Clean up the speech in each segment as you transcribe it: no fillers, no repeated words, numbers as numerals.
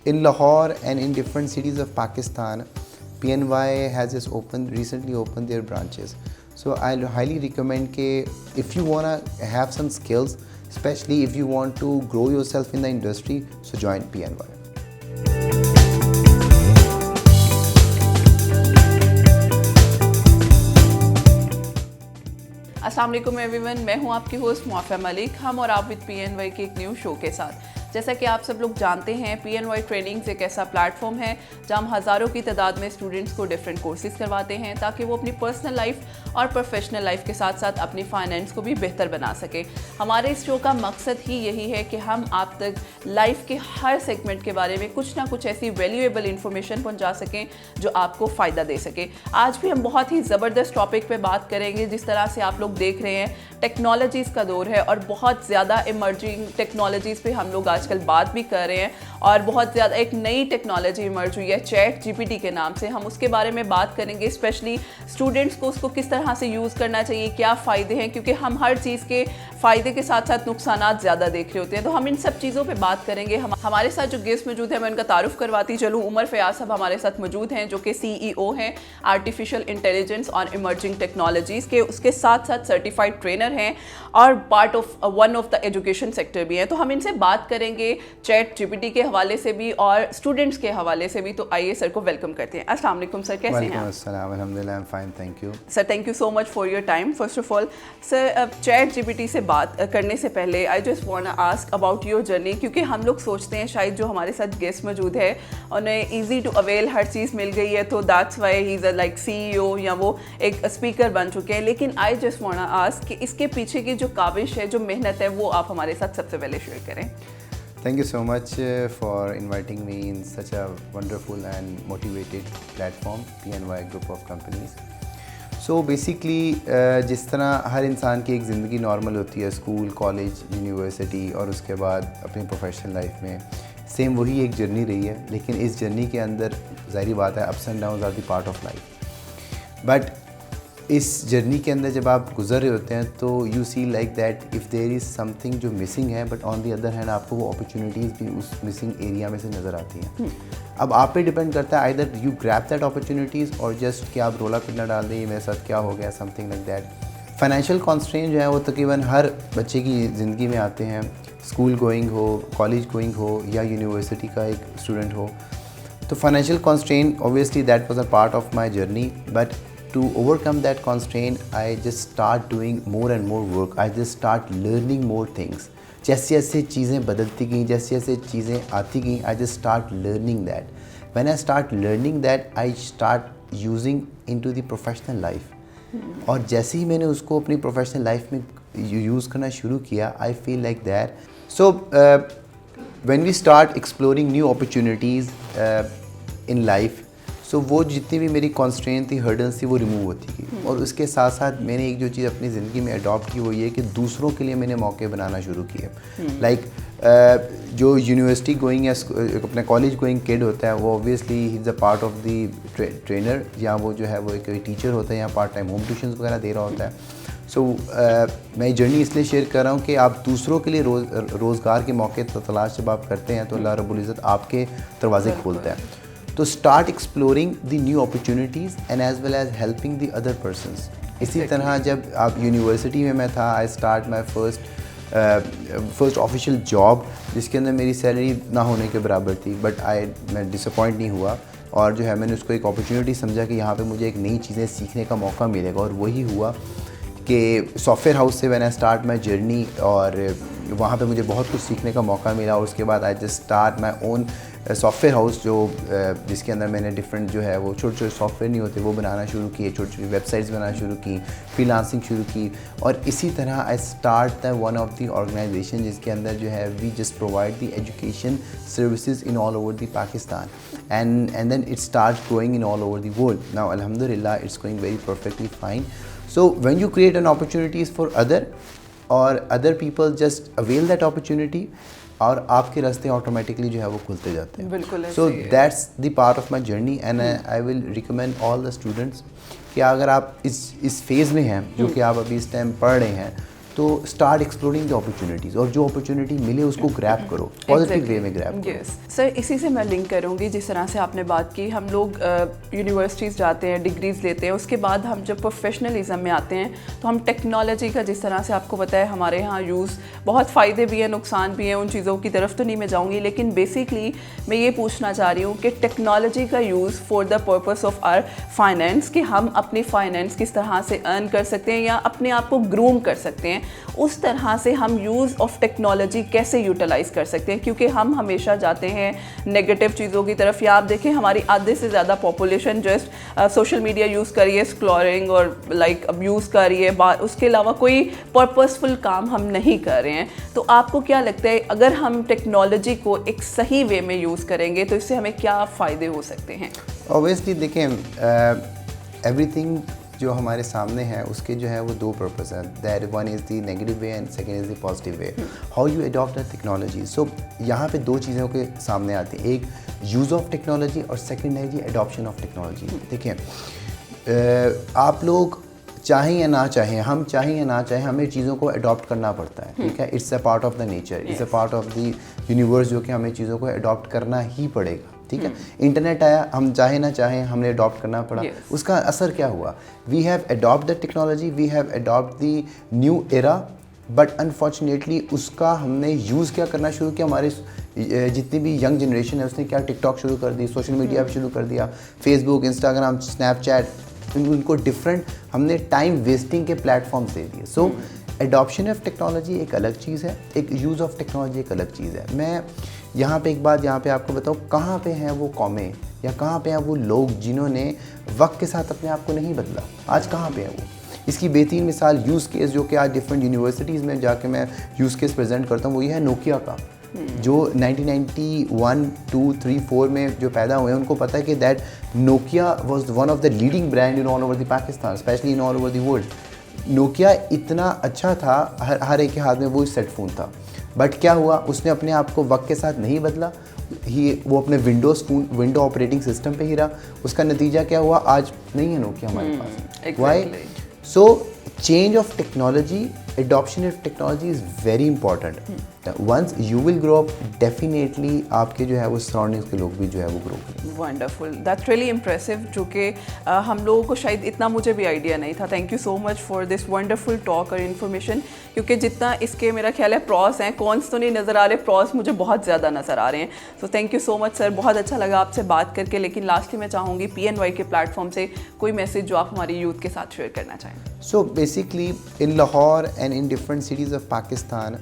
In Lahore and in different cities of Pakistan, PNY has just recently opened their branches. So I highly recommend that if you want to have some skills, especially if you want to grow yourself in the industry, so join PNY. अस्सलाम वालेकुम everyone, मैं हूं आपकी host मुआफ़ा Malik. हम और आप with PNY के एक न्यू शो के साथ। जैसा कि आप सब लोग जानते हैं, PNY ट्रेनिंग्स एक ऐसा प्लेटफॉर्म है जहां हम हज़ारों की तादाद में स्टूडेंट्स को डिफरेंट कोर्सेज करवाते हैं ताकि वो अपनी पर्सनल लाइफ और प्रोफेशनल लाइफ के साथ साथ अपनी फाइनेंस को भी बेहतर बना सके। हमारे इस शो का मकसद ही यही है कि हम आप तक लाइफ के हर सेगमेंट के बारे में कुछ ना कुछ ऐसी वैल्यूएबल इंफॉर्मेशन पहुँचा सकें जो आपको फ़ायदा दे सके। आज भी हम बहुत ही ज़बरदस्त टॉपिक पर बात करेंगे। जिस तरह से आप लोग देख रहे हैं, टेक्नोलॉजीज़ का दौर है और बहुत ज़्यादा इमर्जिंग टेक्नोलॉजीज़ पे हम लोग आजकल बात भी कर रहे हैं और बहुत ज़्यादा एक नई टेक्नोलॉजी इमर्ज हुई है ChatGPT के नाम से। हम उसके बारे में बात करेंगे, स्पेशली स्टूडेंट्स को उसको किस तरह से यूज़ करना चाहिए, क्या फ़ायदे हैं, क्योंकि हम हर चीज़ के फ़ायदे के साथ साथ नुकसानात ज़्यादा देख रहे होते हैं। तो हम इन सब चीज़ों पर बात करेंगे। हमारे साथ जो गेस्ट मौजूद है, मैं उनका तारुफ करवाती चलूँ। उमर फयाज साहब हमारे साथ मौजूद हैं, जो कि CEO हैं आर्टिफिशियल इंटेलिजेंस और इमर्जिंग टेक्नोलॉजीज़ के। उसके साथ साथ सर्टिफाइड ट्रेनर हैं और part of one of the education sector भी हैं। तो हम इनसे बात करेंगे ChatGPT के हवाले से भी और स्टूडेंट्स के हवाले से भी। तो आइए सर को वेलकम करते हैं। अस्सलाम वालेकुम सर, कैसे हैं आप? अस्सलाम, अल्हम्दुलिल्लाह, I am fine, thank you. Sir thank you so much for your time. First of all sir, ChatGPT से बात करने से पहले I just want to ask about your journey, क्योंकि हम लोग सोचते हैं शायद जो हमारे साथ गेस्ट मौजूद है उन्हें ईजी टू अवेल हर चीज़ मिल गई है, तो that's why he is like CEO या वो एक स्पीकर बन चुके हैं। लेकिन I just want to ask कि इसके पीछे की जो काविश है, जो मेहनत है, वो आप हमारे साथ सबसे पहले शेयर करें। Thank you so much for inviting me in such a wonderful and motivated platform, PNY Group of Companies. So basically जिस तरह हर इंसान की एक ज़िंदगी नॉर्मल होती है, स्कूल, कॉलेज, यूनिवर्सिटी और उसके बाद अपनी प्रोफेशनल लाइफ में, सेम वही एक जर्नी रही है। लेकिन इस जर्नी के अंदर ज़ाहिर बात है, ups and downs are the part of life. But इस जर्नी के अंदर जब आप गुजर रहे होते हैं तो you see like that if there is something जो मिसिंग है, but on the other hand आपको वो अपॉर्चुनिटीज़ भी उस मिसिंग एरिया में से नज़र आती हैं। अब आप पे डिपेंड करता है, either you grab that opportunities और जस्ट कि आप रोला पिटना डाल दें, मेरे साथ क्या हो गया, something like that. Financial constraint जो है वो तकरीबन हर बच्चे की ज़िंदगी में आते हैं, स्कूल गोइंग हो, कॉलेज गोइंग हो या यूनिवर्सिटी का एक स्टूडेंट हो। तो financial constraint obviously that was a part of my journey, but to overcome that constraint, I just start doing more and more work. I just start learning more things. जैसे जैसे चीज़ें बदलती गई, जैसे जैसे चीज़ें आती गई, I just start learning that. When I start learning that, I start using into the professional life. और जैसे ही मैंने उसको अपनी प्रोफेशनल लाइफ में यूज़ करना शुरू किया, I feel like that. So when we start exploring new opportunities in life, सो वो जितनी भी मेरी कॉन्स्ट्रेंट थी, हर्डल्स थी, वो रिमूव होती गई। और उसके साथ साथ मैंने एक जो चीज़ अपनी ज़िंदगी में अडॉप्ट की वो ये कि दूसरों के लिए मैंने मौके बनाना शुरू किए। लाइक जो यूनिवर्सिटी गोइंग या अपने कॉलेज गोइंग किड होता है, वो obviously he is a part of the trainer, या वो जो है वो एक टीचर होता है या पार्ट टाइम होम ट्यूशन्स वगैरह दे रहा होता है। सो मैं जर्नी इसलिए शेयर कर रहा हूँ कि आप दूसरों के लिए रोज़गार के मौके तलाश जब आप करते हैं तो अल्लाह रब्बुल इज़्ज़त आपके दरवाजे खोलता है। तो start exploring the new opportunities and as well as helping the other persons. इसी तरह जब आप यूनिवर्सिटी में मैं था, I start my first official job, जिसके अंदर मेरी सैलरी ना होने के बराबर थी, बट मैं डिसअपॉइंट नहीं हुआ और जो है मैंने उसको एक अपॉर्चुनिटी समझा कि यहाँ पे मुझे एक नई चीज़ें सीखने का मौका मिलेगा। और वही हुआ कि सॉफ्टवेयर हाउस से when I start my journey, और वहाँ पे मुझे बहुत कुछ सीखने का मौका मिला। और उसके बाद I just start my own software house, जो जिसके अंदर मैंने डिफरेंट जो है वो छोटे छोटे सॉफ्टवेयर नहीं होते वो बनाना शुरू किए, छोटी छोटी वेबसाइट्स बनाना शुरू की, फ्रीलांसिंग शुरू की। और इसी तरह I start the one of the organization जिसके अंदर जो है we just provide the education services in all over the Pakistan, and then it starts growing in all over the world. Now alhamdulillah it's going very perfectly fine. So when you create an opportunities for other people just avail that opportunity, और आपके रास्ते automatically जो है वो खुलते जाते हैं। बिल्कुल। So that's the part of my journey and I will recommend all the students कि अगर आप इस फेज़ में हैं जो कि आप अभी इस टाइम पढ़ रहे हैं, तो तो स्टार्ट एक्सप्लोरिंग द अपॉर्चुनिटीज़, और जो अपॉर्चुनिटी मिले उसको ग्रैब करो, पॉजिटिव वे में ग्रैब करो। यस सर, इसी से मैं लिंक करूँगी जिस तरह से आपने बात की। हम लोग यूनिवर्सिटीज़ जाते हैं, डिग्रीज़ लेते हैं, उसके बाद हम जब प्रोफेशनलिज्म में आते हैं तो हम टेक्नोलॉजी का, जिस तरह से आपको पता है हमारे यहाँ यूज़, बहुत फ़ायदे भी हैं, नुकसान भी हैं, उन चीज़ों की तरफ तो नहीं मैं जाऊँगी, लेकिन बेसिकली मैं ये पूछना चाह रही हूँ कि टेक्नोलॉजी का use for the purpose of our finance, कि हम अपनी फाइनेंस किस तरह से अर्न कर सकते हैं या अपने आप को ग्रूम कर सकते हैं, उस तरह से हम यूज़ ऑफ टेक्नोलॉजी कैसे यूटिलाइज़ कर सकते हैं। क्योंकि हम हमेशा जाते हैं नेगेटिव चीज़ों की तरफ, या आप देखें हमारी आधे से ज़्यादा population just social media use कर रही है, स्क्रॉलिंग और लाइक अब्यूज़ कर रही है, उसके अलावा कोई पर्पसफुल काम हम नहीं कर रहे हैं। तो आपको क्या लगता है, अगर हम टेक्नोलॉजी को एक सही वे में यूज़ करेंगे तो इससे हमें क्या फ़ायदे हो सकते हैं? ऑब्वियसली देखें, एवरीथिंग जो हमारे सामने है उसके जो है वो दो पर्पस हैं, that one is the negative way and second is the positive way, how you adopt the technology. So यहाँ पे दो चीज़ों के सामने आती हैं, एक यूज़ ऑफ टेक्नोलॉजी और सेकंड है जी अडॉप्शन ऑफ टेक्नोलॉजी। देखिए, आप लोग चाहें या ना चाहें, हम चाहें या ना चाहें, हमें चीज़ों को अडॉप्ट करना पड़ता है, ठीक है। It's a part of the nature, it's a part of the universe, जो कि हमें चीज़ों को अडॉप्ट करना ही पड़ेगा, ठीक है। इंटरनेट आया, हम चाहे ना चाहें हमने अडॉप्ट करना पड़ा। उसका असर क्या हुआ, we have adopt the technology, we have adopt the new era, but unfortunately उसका हमने यूज़ क्या करना शुरू किया, हमारे जितनी भी यंग जनरेशन है उसने क्या टिकटॉक शुरू कर दी, सोशल मीडिया शुरू कर दिया, फेसबुक, इंस्टाग्राम, स्नैपचैट, उनको डिफरेंट हमने टाइम वेस्टिंग के प्लेटफॉर्म्स दे दिए। सो एडॉप्शन ऑफ टेक्नोलॉजी एक अलग चीज़ है, एक यूज़ ऑफ टेक्नोलॉजी एक अलग चीज़ है। मैं यहाँ पे एक बात यहाँ पे आपको बताऊँ, कहाँ पे हैं वो कौमें या कहाँ पे हैं वो लोग जिन्होंने वक्त के साथ अपने आप को नहीं बदला, आज कहाँ पे हैं वो। इसकी बेहतरीन मिसाल यूज़ केस जो कि आज डिफरेंट यूनिवर्सिटीज़ में जाके मैं यूज़ केस प्रेजेंट करता हूँ, वो ये है नोकिया का, जो 1991, 2, 3, 4 में जो पैदा हुए हैं उनको पता है कि that Nokia was one of the leading brand in all over the Pakistan, specially in all over the world. Nokia इतना अच्छा था, हर एक के हाथ में वो सेट फ़ोन था, बट क्या हुआ, उसने अपने आप को वक्त के साथ नहीं बदला, वो अपने विंडो ऑपरेटिंग सिस्टम पे ही रहा। उसका नतीजा क्या हुआ, आज नहीं है नोकिया हमारे पास। Why? So change of technology, adoption of technology is very important. Once you will grow up, definitely आपके जो है वो सराउंडिंग्स के लोग भी जो है वो ग्रो करेंगे। वंडरफुल, दैट्स रियली इम्प्रेसिव, जो कि हम लोगों को शायद इतना, मुझे भी आइडिया नहीं था। Thank you so much for this wonderful talk और इन्फॉर्मेशन, क्योंकि जितना इसके मेरा ख्याल है प्रॉस हैं, कॉन्स तो नहीं नज़र आ रहे, प्रॉस मुझे बहुत ज़्यादा नज़र आ रहे हैं। तो thank you so much sir, बहुत अच्छा लगा आपसे बात करके। लेकिन लास्टली मैं चाहूँगी PNY के प्लेटफॉर्म से कोई मैसेज जो आप हमारी यूथ के साथ शेयर करना चाहें। So basically in Lahore and in different cities of Pakistan,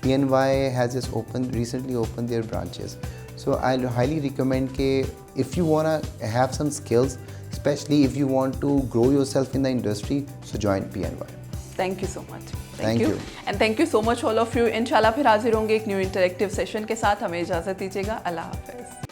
PNY has just recently opened their branches. So I'll highly recommend that if you wanna have some skills, especially if you want to grow yourself in the industry, so join PNY. Thank you so much. Thank you. And thank you so much all of you. इंशाल्लाह फिर हाजिर होंगे एक new interactive session के साथ। हमें इजाज़त दीजिएगा। अल्लाह हाफ़िज़।